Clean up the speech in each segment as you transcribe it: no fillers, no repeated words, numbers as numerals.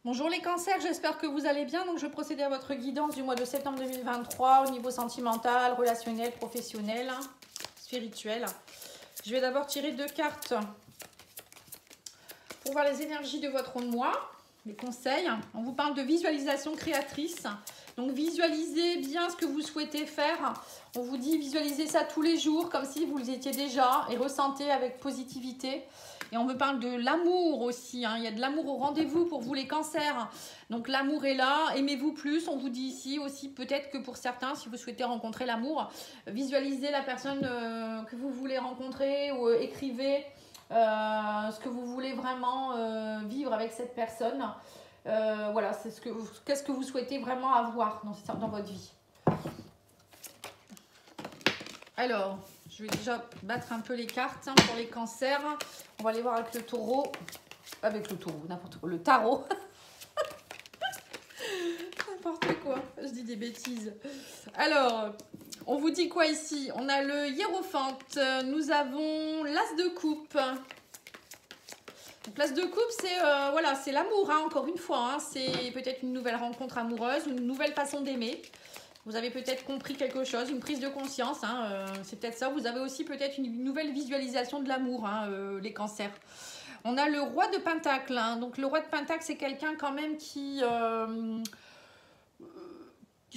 Bonjour les cancers, j'espère que vous allez bien. Donc je vais procéder à votre guidance du mois de septembre 2023 au niveau sentimental, relationnel, professionnel, spirituel. Je vais d'abord tirer 2 cartes pour voir les énergies de votre mois, les conseils. On vous parle de visualisation créatrice. Donc visualisez bien ce que vous souhaitez faire. On vous dit visualisez ça tous les jours comme si vous l'étiez déjà et ressentez avec positivité. Et on me parle de l'amour aussi, hein. Il y a de l'amour au rendez-vous pour vous les cancers. Donc l'amour est là, aimez-vous plus. On vous dit ici aussi peut-être que pour certains, si vous souhaitez rencontrer l'amour, visualisez la personne que vous voulez rencontrer ou écrivez ce que vous voulez vraiment vivre avec cette personne. Voilà, c'est qu'est-ce que vous souhaitez vraiment avoir dans votre vie. Alors, je vais déjà battre un peu les cartes pour les cancers. On va aller voir avec le taureau. Avec le taureau, n'importe quoi. Le tarot. N'importe quoi. Je dis des bêtises. Alors, on vous dit quoi ici? On a le hiérophante. Nous avons l'as de coupe. Donc, l'as de coupe, c'est voilà, c'est l'amour, hein, encore une fois. Hein. C'est peut-être une nouvelle rencontre amoureuse, une nouvelle façon d'aimer. Vous avez peut-être compris quelque chose, une prise de conscience, hein, c'est peut-être ça. Vous avez aussi peut-être une nouvelle visualisation de l'amour, hein, les cancers. On a le roi de Pentacle. Hein. Donc le roi de Pentacle, c'est quelqu'un quand même qui...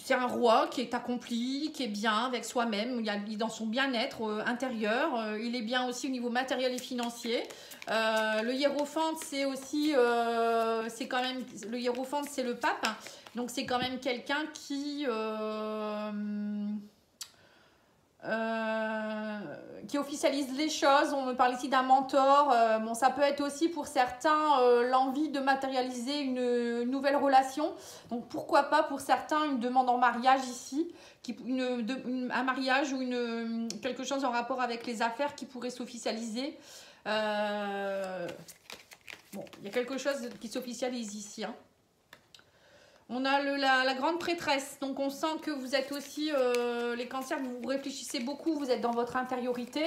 c'est un roi qui est accompli, qui est bien avec soi-même, il est dans son bien-être intérieur. Il est bien aussi au niveau matériel et financier. Le hiérophante, c'est aussi... c'est quand même... Le hiérophante, c'est le pape. Hein. Donc, c'est quand même quelqu'un qui officialise les choses. On me parle ici d'un mentor. Bon, ça peut être aussi pour certains l'envie de matérialiser une nouvelle relation. Donc, pourquoi pas pour certains une demande en mariage ici, un mariage ou quelque chose en rapport avec les affaires qui pourrait s'officialiser. Bon, il y a quelque chose qui s'officialise ici, hein. On a la grande prêtresse, donc on sent que vous êtes aussi, les cancers, vous réfléchissez beaucoup, vous êtes dans votre intériorité.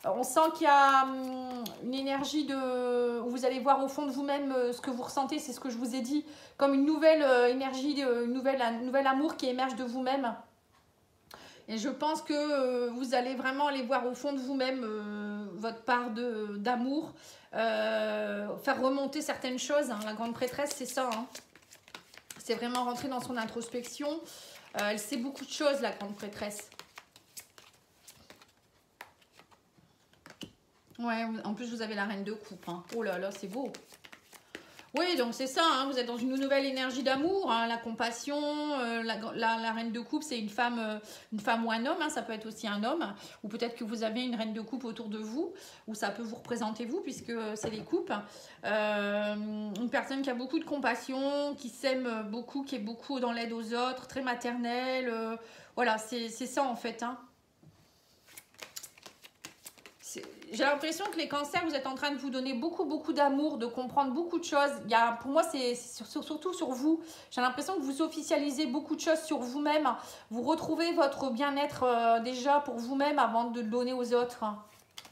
On sent qu'il y a une énergie où vous allez voir au fond de vous-même ce que vous ressentez, c'est ce que je vous ai dit, comme une nouvelle énergie, un nouvel amour qui émerge de vous-même. Et je pense que vous allez vraiment aller voir au fond de vous-même votre part d'amour, faire remonter certaines choses. Hein. La grande prêtresse, c'est ça, hein. C'est vraiment rentrer dans son introspection. Elle sait beaucoup de choses, la grande prêtresse. Ouais, en plus, vous avez la reine de coupe. Hein. Oh là là, c'est beau. Oui, donc c'est ça, hein, vous êtes dans une nouvelle énergie d'amour, hein, la compassion, la reine de coupe, c'est une femme ou un homme, hein, ça peut être aussi un homme, ou peut-être que vous avez une reine de coupe autour de vous, ou ça peut vous représenter vous, puisque c'est les coupes. Une personne qui a beaucoup de compassion, qui s'aime beaucoup, qui est beaucoup dans l'aide aux autres, très maternelle, voilà, c'est ça en fait, hein. J'ai l'impression que les cancers, vous êtes en train de vous donner beaucoup d'amour, de comprendre beaucoup de choses. Pour moi, c'est surtout sur vous. J'ai l'impression que vous officialisez beaucoup de choses sur vous-même. Vous retrouvez votre bien-être déjà pour vous-même avant de le donner aux autres.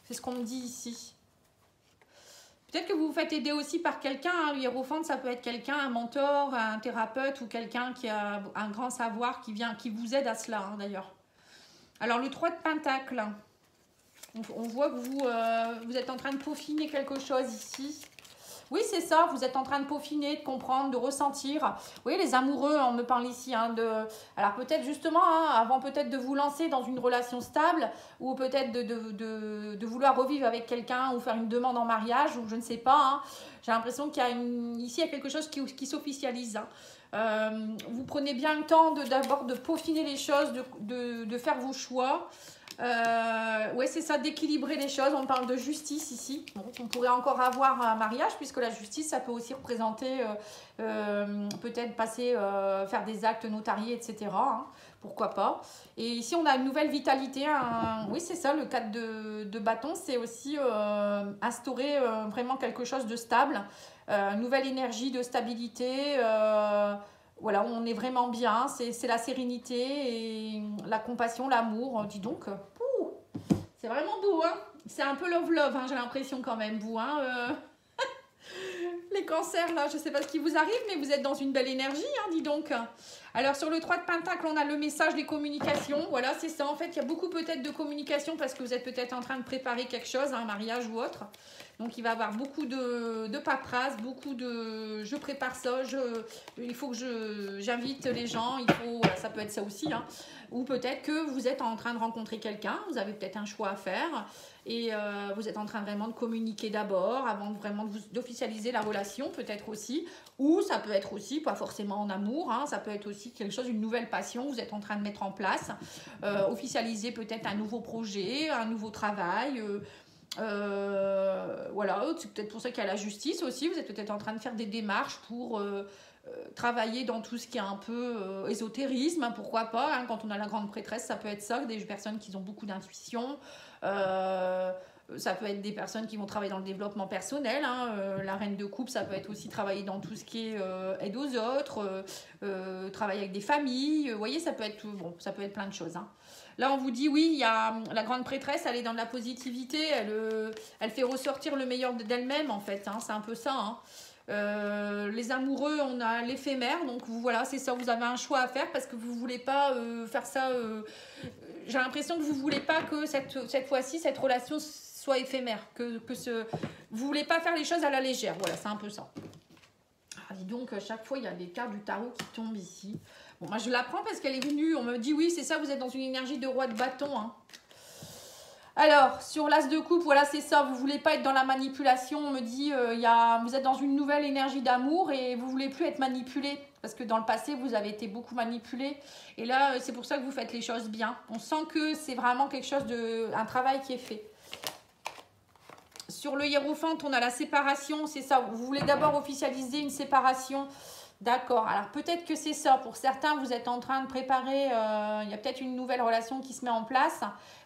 C'est ce qu'on me dit ici. Peut-être que vous vous faites aider aussi par quelqu'un. Hein. Le hiérophante, ça peut être quelqu'un, un mentor, un thérapeute ou quelqu'un qui a un grand savoir qui vous aide à cela, hein, d'ailleurs. Alors, le 3 de Pentacle. On voit que vous êtes en train de peaufiner quelque chose ici. Oui, c'est ça, vous êtes en train de peaufiner, de comprendre, de ressentir. Oui, les amoureux, on me parle ici. Hein, alors peut-être justement, hein, avant peut-être de vous lancer dans une relation stable, ou peut-être de vouloir revivre avec quelqu'un, ou faire une demande en mariage, ou je ne sais pas. Hein. J'ai l'impression qu'il y a ici, il y a quelque chose qui s'officialise. Hein. Vous prenez bien le temps d'abord de peaufiner les choses, de faire vos choix. Ouais, c'est ça, d'équilibrer les choses. On parle de justice ici. Bon, on pourrait encore avoir un mariage, puisque la justice, ça peut aussi représenter peut-être passer, faire des actes notariés, etc. Hein, pourquoi pas. Et ici, on a une nouvelle vitalité. Oui, c'est ça, le 4 de bâton, c'est aussi instaurer vraiment quelque chose de stable. Une nouvelle énergie de stabilité. Voilà, on est vraiment bien, c'est la sérénité et la compassion, l'amour, dis donc. C'est vraiment beau, hein. C'est un peu love, hein, j'ai l'impression quand même, vous. Hein, Les cancers, là, je ne sais pas ce qui vous arrive, mais vous êtes dans une belle énergie, hein, dis donc. Alors, sur le 3 de Pentacle, on a le message des communications. Voilà, c'est ça. En fait, il y a beaucoup peut-être de communication parce que vous êtes peut-être en train de préparer quelque chose, un mariage ou autre. Donc, il va y avoir beaucoup de paperasse, beaucoup de... Je prépare ça, il faut que j'invite les gens. Il faut, voilà, ça peut être ça aussi, hein. Ou peut-être que vous êtes en train de rencontrer quelqu'un, vous avez peut-être un choix à faire et vous êtes en train vraiment de communiquer d'abord avant vraiment d'officialiser la relation peut-être aussi. Ou ça peut être aussi, pas forcément en amour, hein, ça peut être aussi quelque chose, une nouvelle passion que vous êtes en train de mettre en place. Officialiser peut-être un nouveau projet, un nouveau travail. Voilà, c'est peut-être pour ça qu'il y a la justice aussi. Vous êtes peut-être en train de faire des démarches pour... travailler dans tout ce qui est un peu ésotérisme, hein, pourquoi pas, hein, quand on a la grande prêtresse, ça peut être ça, des personnes qui ont beaucoup d'intuition, ça peut être des personnes qui vont travailler dans le développement personnel, hein, la reine de coupe, ça peut être aussi travailler dans tout ce qui est aide aux autres, travailler avec des familles, vous voyez, ça peut être, bon, ça peut être plein de choses, hein. Là, on vous dit, oui, il y a la grande prêtresse, elle est dans de la positivité, elle fait ressortir le meilleur d'elle-même, en fait, hein, c'est un peu ça, hein. Les amoureux, on a l'éphémère, donc vous, voilà, c'est ça, vous avez un choix à faire parce que vous voulez pas faire ça. J'ai l'impression que vous voulez pas que cette fois-ci, cette relation soit éphémère, vous voulez pas faire les choses à la légère, voilà, c'est un peu ça. Ah, dis donc, à chaque fois, il y a des cartes du tarot qui tombent ici. Bon, moi, je la prends parce qu'elle est venue, on me dit, oui, c'est ça, vous êtes dans une énergie de roi de bâton, hein. Alors, sur l'as de coupe, voilà, c'est ça, vous ne voulez pas être dans la manipulation, on me dit, vous êtes dans une nouvelle énergie d'amour et vous ne voulez plus être manipulé, parce que dans le passé, vous avez été beaucoup manipulé, et là, c'est pour ça que vous faites les choses bien. On sent que c'est vraiment quelque chose un travail qui est fait. Sur le hiérophante, on a la séparation, c'est ça, vous voulez d'abord officialiser une séparation. D'accord, alors peut-être que c'est ça, pour certains vous êtes en train de préparer, il y a peut-être une nouvelle relation qui se met en place,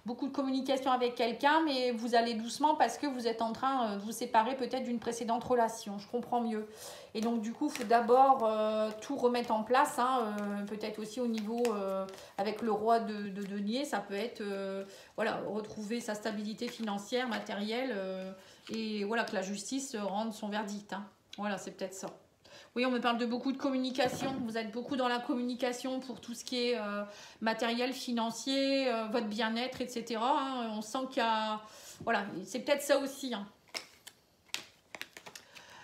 beaucoup de communication avec quelqu'un, mais vous allez doucement parce que vous êtes en train de vous séparer peut-être d'une précédente relation, je comprends mieux. Et donc du coup, il faut d'abord tout remettre en place, hein, peut-être aussi au niveau, avec le roi de denier, ça peut être, voilà, retrouver sa stabilité financière, matérielle, et voilà, que la justice rende son verdict, hein. Voilà, c'est peut-être ça. Oui, on me parle de beaucoup de communication. Vous êtes beaucoup dans la communication pour tout ce qui est matériel, financier, votre bien-être, etc. Hein. On sent qu'il y a... Voilà, c'est peut-être ça aussi, hein.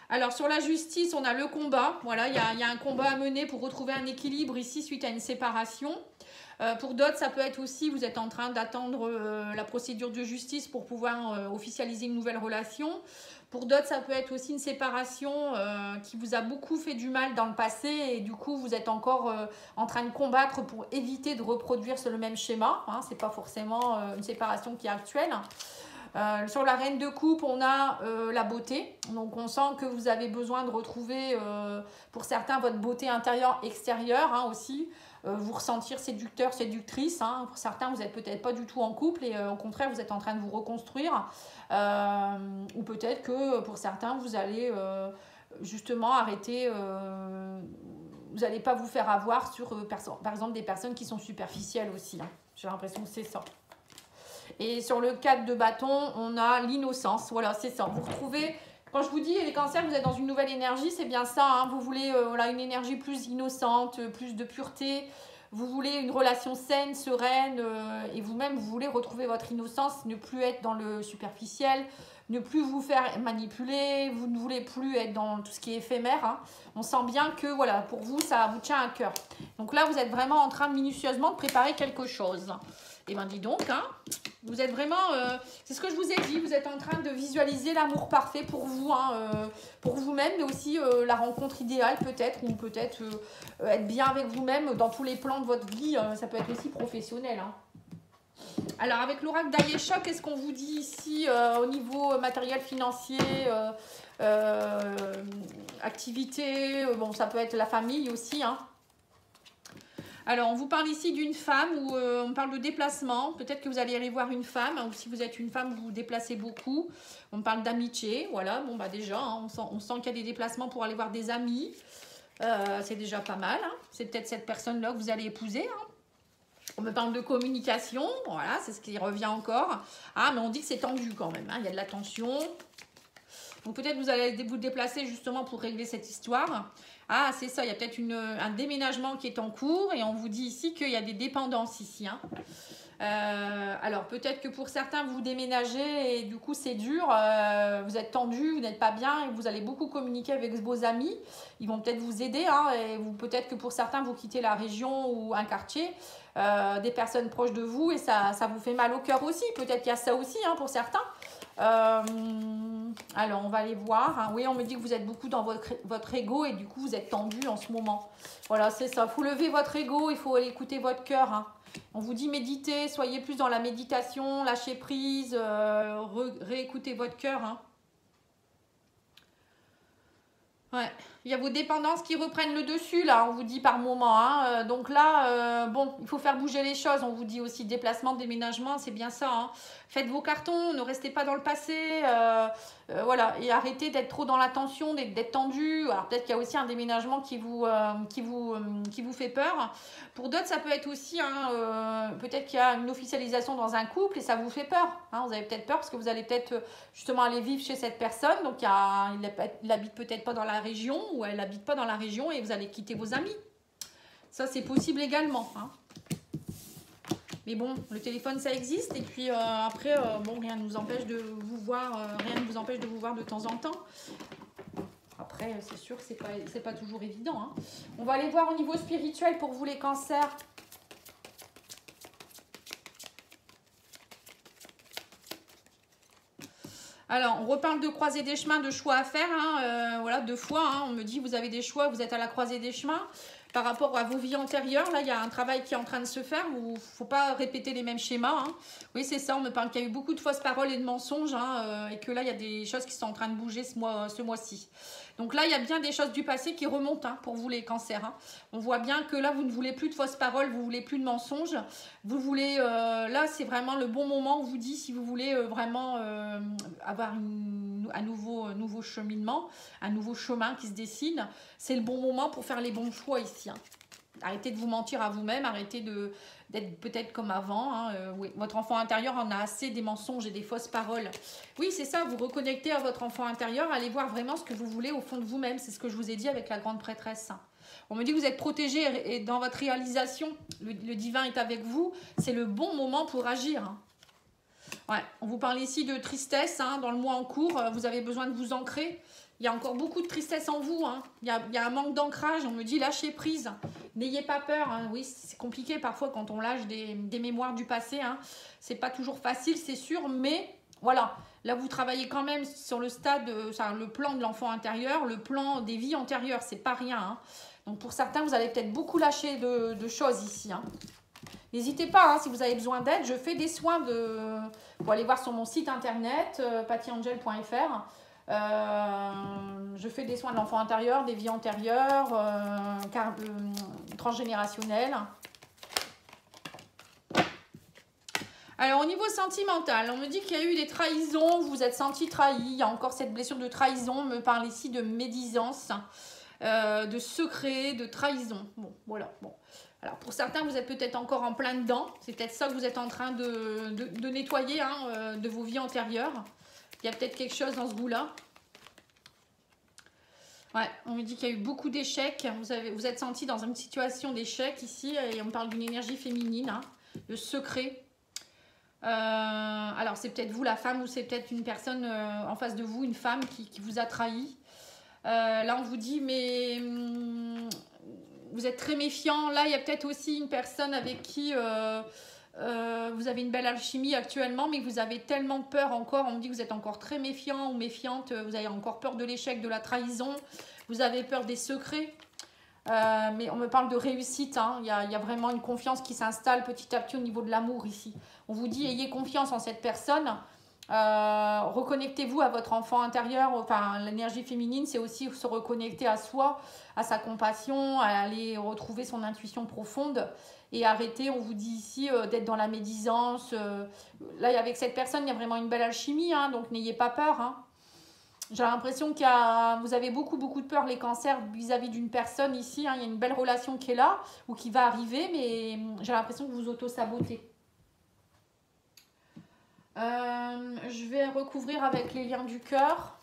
Alors, sur la justice, on a le combat. Voilà, il y a un combat à mener pour retrouver un équilibre ici suite à une séparation. Pour d'autres, ça peut être aussi, vous êtes en train d'attendre la procédure de justice pour pouvoir officialiser une nouvelle relation. Pour d'autres, ça peut être aussi une séparation qui vous a beaucoup fait du mal dans le passé et du coup, vous êtes encore en train de combattre pour éviter de reproduire le même schéma, hein. Ce n'est pas forcément une séparation qui est actuelle. Sur la reine de coupe, on a la beauté. Donc, on sent que vous avez besoin de retrouver, pour certains, votre beauté intérieure, extérieure, hein, aussi. Vous ressentir séducteur, séductrice, hein. Pour certains, vous n'êtes peut-être pas du tout en couple et au contraire, vous êtes en train de vous reconstruire. Ou peut-être que pour certains, vous allez justement arrêter, vous n'allez pas vous faire avoir sur, par exemple, des personnes qui sont superficielles aussi, hein. J'ai l'impression que c'est ça. Et sur le 4 de bâton, on a l'innocence. Voilà, c'est ça. Vous retrouvez... Quand je vous dis les cancers, vous êtes dans une nouvelle énergie, c'est bien ça, hein. Vous voulez voilà, une énergie plus innocente, plus de pureté. Vous voulez une relation saine, sereine, et vous-même, vous voulez retrouver votre innocence, ne plus être dans le superficiel, ne plus vous faire manipuler, vous ne voulez plus être dans tout ce qui est éphémère, hein. On sent bien que voilà, pour vous, ça vous tient à cœur. Donc là, vous êtes vraiment en train minutieusement de préparer quelque chose. Et bien dis donc, hein, vous êtes vraiment, c'est ce que je vous ai dit, vous êtes en train de visualiser l'amour parfait pour vous, hein, pour vous-même, mais aussi la rencontre idéale peut-être, ou peut-être être bien avec vous-même dans tous les plans de votre vie, ça peut être aussi professionnel, hein. Alors avec l'oracle d'Ayesha, qu'est-ce qu'on vous dit ici au niveau matériel, financier, activité, bon ça peut être la famille aussi, hein. Alors, on vous parle ici d'une femme où on parle de déplacement. Peut-être que vous allez aller voir une femme, hein, ou si vous êtes une femme, vous vous déplacez beaucoup. On parle d'amitié, voilà. Bon, bah déjà, hein, on sent qu'il y a des déplacements pour aller voir des amis. C'est déjà pas mal, hein. C'est peut-être cette personne-là que vous allez épouser, hein. On me parle de communication, voilà, c'est ce qui revient encore. Ah, mais on dit que c'est tendu quand même, hein. Il y a de la tension. Donc peut-être vous allez vous déplacer justement pour régler cette histoire. Ah, c'est ça, il y a peut-être un déménagement qui est en cours et on vous dit ici qu'il y a des dépendances ici. Hein. Alors peut-être que pour certains vous déménagez et du coup c'est dur, vous êtes tendu, vous n'êtes pas bien et vous allez beaucoup communiquer avec vos amis. Ils vont peut-être vous aider hein, et peut-être que pour certains vous quittez la région ou un quartier, des personnes proches de vous et ça vous fait mal au cœur aussi. Peut-être qu'il y a ça aussi hein, pour certains. Alors on va aller voir. Hein. Oui, on me dit que vous êtes beaucoup dans votre ego et du coup vous êtes tendu en ce moment. Voilà, c'est ça. Il faut lever votre ego, il faut aller écouter votre cœur. Hein. On vous dit méditer, soyez plus dans la méditation, lâchez prise, réécoutez votre cœur. Hein. Ouais, il y a vos dépendances qui reprennent le dessus, là, on vous dit par moment. Hein. Donc là, bon, il faut faire bouger les choses. On vous dit aussi déplacement, déménagement, c'est bien ça. Hein. Faites vos cartons, ne restez pas dans le passé. Voilà, et arrêtez d'être trop dans la tension, d'être tendu. Alors peut-être qu'il y a aussi un déménagement qui vous fait peur. Pour d'autres, ça peut être aussi, hein, peut-être qu'il y a une officialisation dans un couple et ça vous fait peur. Hein. Vous avez peut-être peur parce que vous allez peut-être justement aller vivre chez cette personne. Donc il habite peut-être pas dans la région ou elle habite pas dans la région et vous allez quitter vos amis. Ça, c'est possible également. Hein. Mais bon, le téléphone, ça existe. Et puis après, bon, rien ne vous empêche de vous voir, rien ne vous empêche de vous voir de temps en temps. Après, c'est sûr que c'est pas toujours évident. Hein. On va aller voir au niveau spirituel pour vous les cancers. Alors, on reparle de croiser des chemins, de choix à faire. Hein, voilà, 2 fois. Hein, on me dit, vous avez des choix, vous êtes à la croisée des chemins. Par rapport à vos vies antérieures, là, il y a un travail qui est en train de se faire. Il ne faut pas répéter les mêmes schémas. Hein. Oui, c'est ça. On me parle qu'il y a eu beaucoup de fausses paroles et de mensonges. Hein, et que là, il y a des choses qui sont en train de bouger ce mois-ci. Donc là, il y a bien des choses du passé qui remontent hein, pour vous les cancers. Hein. On voit bien que là, vous ne voulez plus de fausses paroles, vous ne voulez plus de mensonges. Vous voulez, là, c'est vraiment le bon moment, on vous dit, si vous voulez vraiment avoir un nouveau cheminement, un nouveau chemin qui se dessine, c'est le bon moment pour faire les bons choix ici. Hein. Arrêtez de vous mentir à vous-même, arrêtez d'être peut-être comme avant. Hein. Oui, votre enfant intérieur en a assez des mensonges et des fausses paroles. Oui, c'est ça, vous reconnectez à votre enfant intérieur, allez voir vraiment ce que vous voulez au fond de vous-même. C'est ce que je vous ai dit avec la grande prêtresse. On me dit que vous êtes protégé et dans votre réalisation, le divin est avec vous. C'est le bon moment pour agir. Hein. Ouais, on vous parle ici de tristesse hein, dans le mois en cours. Vous avez besoin de vous ancrer. Il y a encore beaucoup de tristesse en vous. Hein. Il y a un manque d'ancrage. On me dit lâchez prise. N'ayez pas peur. Hein. Oui, c'est compliqué parfois quand on lâche des mémoires du passé. Hein. C'est pas toujours facile, c'est sûr. Mais voilà, là vous travaillez quand même sur le stade, le plan de l'enfant intérieur, le plan des vies antérieures. C'est pas rien. Hein. Donc pour certains, vous allez peut-être beaucoup lâcher de choses ici. Hein. N'hésitez pas, hein, si vous avez besoin d'aide, je fais des soins Vous allez voir sur mon site internet, pattyangel.fr. Je fais des soins de l'enfant intérieur, des vies antérieures, transgénérationnelles. Alors, au niveau sentimental, on me dit qu'il y a eu des trahisons, vous vous êtes senti trahi. Il y a encore cette blessure de trahison. On me parle ici de médisance, de secret, de trahison. Bon, voilà, bon. Alors, pour certains, vous êtes peut-être encore en plein dedans. C'est peut-être ça que vous êtes en train de nettoyer hein, de vos vies antérieures. Il y a peut-être quelque chose dans ce goût-là. Ouais, on me dit qu'il y a eu beaucoup d'échecs. Vous êtes senti dans une situation d'échec ici. Et on me parle d'une énergie féminine, hein, de secret. Alors, c'est peut-être vous, la femme, ou c'est peut-être une personne en face de vous, une femme qui vous a trahi. Là, on vous dit, mais... vous êtes très méfiant. Là, il y a peut-être aussi une personne avec qui vous avez une belle alchimie actuellement, mais vous avez tellement peur encore. On me dit que vous êtes encore très méfiant ou méfiante. Vous avez encore peur de l'échec, de la trahison. Vous avez peur des secrets. Mais on me parle de réussite. Hein. Il y a vraiment une confiance qui s'installe petit à petit au niveau de l'amour ici. On vous dit, ayez confiance en cette personne. Reconnectez-vous à votre enfant intérieur. Enfin, l'énergie féminine, c'est aussi se reconnecter à soi, à sa compassion, à aller retrouver son intuition profonde et arrêter, on vous dit ici, d'être dans la médisance. Là, avec cette personne, il y a vraiment une belle alchimie, hein, donc n'ayez pas peur. Hein. J'ai l'impression vous avez beaucoup de peur, les cancers, vis-à-vis d'une personne ici. Hein, il y a une belle relation qui est là ou qui va arriver, mais j'ai l'impression que vous auto-sabotez. Je vais recouvrir avec les liens du cœur.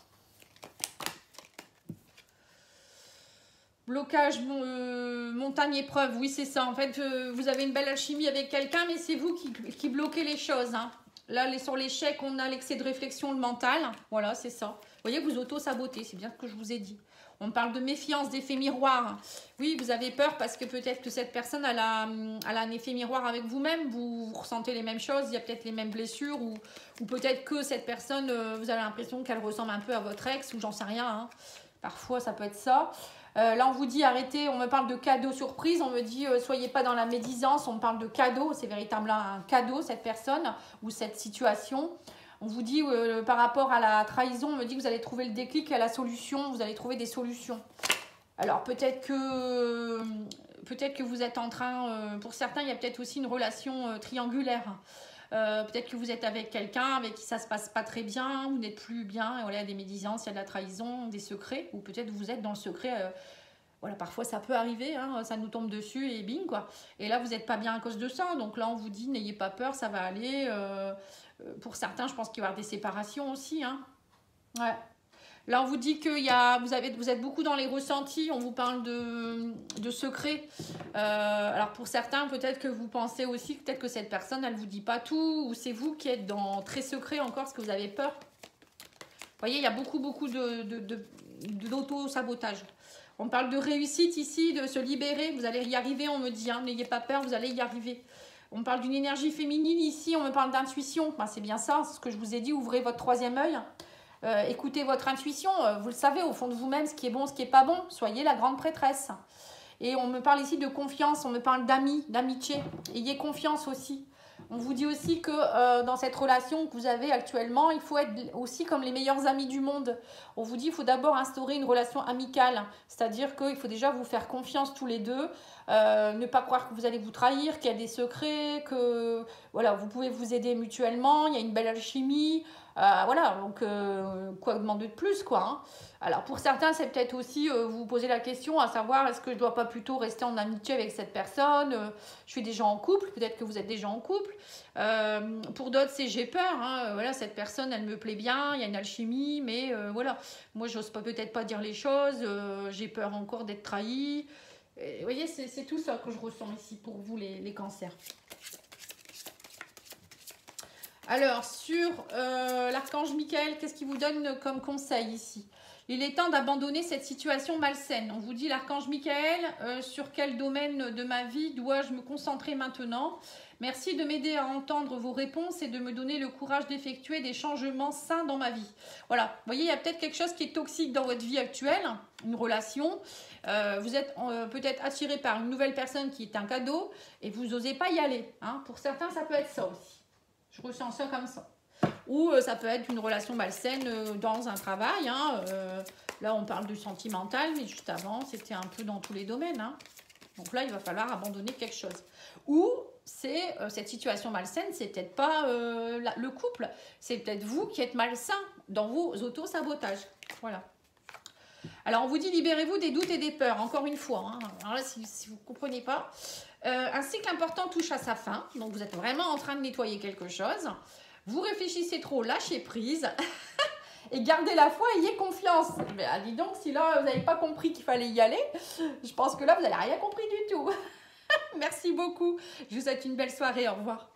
Blocage, montagne, épreuve. Oui, c'est ça. En fait, vous avez une belle alchimie avec quelqu'un, mais c'est vous qui bloquez les choses. Hein. Là, sur l'échec, on a l'excès de réflexion, le mental. Voilà, c'est ça. Vous voyez, vous auto-sabotez. C'est bien ce que je vous ai dit. On parle de méfiance, d'effet miroir. Oui, vous avez peur parce que peut-être que cette personne elle a un effet miroir avec vous-même. Vous ressentez les mêmes choses, il y a peut-être les mêmes blessures. Ou peut-être que cette personne, vous avez l'impression qu'elle ressemble un peu à votre ex ou j'en sais rien. Hein. Parfois, ça peut être ça. Là, on vous dit arrêtez, on me parle de cadeau surprise. On me dit soyez pas dans la médisance. On me parle de cadeau. C'est véritablement un cadeau, cette personne ou cette situation. On vous dit, par rapport à la trahison, on me dit que vous allez trouver le déclic à la solution, vous allez trouver des solutions. Alors, peut-être que vous êtes en train, pour certains, il y a peut-être aussi une relation triangulaire. Peut-être que vous êtes avec quelqu'un avec qui ça ne se passe pas très bien, vous n'êtes plus bien, et voilà, il y a des médisances, il y a de la trahison, des secrets, ou peut-être vous êtes dans le secret. Voilà, parfois ça peut arriver, hein, ça nous tombe dessus et bing quoi. Et là, vous n'êtes pas bien à cause de ça, donc là, on vous dit, n'ayez pas peur, ça va aller. Pour certains, je pense qu'il va y avoir des séparations aussi. Hein. Ouais. Là, on vous dit que vous êtes beaucoup dans les ressentis. On vous parle de secrets. Alors, pour certains, peut-être que vous pensez aussi peut-être que cette personne, elle ne vous dit pas tout. Ou c'est vous qui êtes dans très secret encore parce que vous avez peur. Vous voyez, il y a beaucoup d'auto-sabotage. On parle de réussite ici, de se libérer. Vous allez y arriver, on me dit. Hein, n'ayez pas peur, vous allez y arriver. On parle d'une énergie féminine ici, on me parle d'intuition. Ben, c'est bien ça, c'est ce que je vous ai dit, ouvrez votre troisième œil. Écoutez votre intuition, vous le savez au fond de vous-même, ce qui est bon, ce qui n'est pas bon. Soyez la grande prêtresse. Et on me parle ici de confiance, on me parle d'amis, d'amitié. Ayez confiance aussi. On vous dit aussi que dans cette relation que vous avez actuellement, il faut être aussi comme les meilleurs amis du monde. On vous dit qu'il faut d'abord instaurer une relation amicale. C'est-à-dire qu'il faut déjà vous faire confiance tous les deux. Ne pas croire que vous allez vous trahir, qu'il y a des secrets, que voilà, vous pouvez vous aider mutuellement, il y a une belle alchimie. Voilà, donc quoi demander de plus quoi. Hein. Alors pour certains, c'est peut-être aussi vous poser la question à savoir est-ce que je ne dois pas plutôt rester en amitié avec cette personne je suis déjà en couple, peut-être que vous êtes déjà en couple. Pour d'autres, c'est j'ai peur. Hein. Voilà, cette personne, elle me plaît bien, il y a une alchimie, mais voilà, moi, j'ose peut-être pas dire les choses, j'ai peur encore d'être trahie. Et, vous voyez, c'est tout ça que je ressens ici pour vous, les cancers. Alors, sur l'archange Michael, qu'est-ce qu'il vous donne comme conseil ici? Il est temps d'abandonner cette situation malsaine. On vous dit, l'archange Michael, sur quel domaine de ma vie dois-je me concentrer maintenant? Merci de m'aider à entendre vos réponses et de me donner le courage d'effectuer des changements sains dans ma vie. Voilà, vous voyez, il y a peut-être quelque chose qui est toxique dans votre vie actuelle, une relation. Vous êtes peut-être attiré par une nouvelle personne qui est un cadeau et vous n'osez pas y aller. Hein. Pour certains, ça peut être ça aussi. Je ressens ça comme ça. Ou ça peut être une relation malsaine dans un travail. Hein. Là, on parle du sentimental, mais juste avant, c'était un peu dans tous les domaines. Hein. Donc là, il va falloir abandonner quelque chose. Ou c'est cette situation malsaine, c'est peut-être pas le couple. C'est peut-être vous qui êtes malsain dans vos auto-sabotages. Voilà. Alors, on vous dit libérez-vous des doutes et des peurs, encore une fois. Hein. Alors là, si vous ne comprenez pas. Un cycle important touche à sa fin. Donc, vous êtes vraiment en train de nettoyer quelque chose. Vous réfléchissez trop, lâchez prise. Et gardez la foi, ayez confiance. Mais dis donc, si là, vous n'avez pas compris qu'il fallait y aller, je pense que là, vous n'avez rien compris du tout. Merci beaucoup. Je vous souhaite une belle soirée. Au revoir.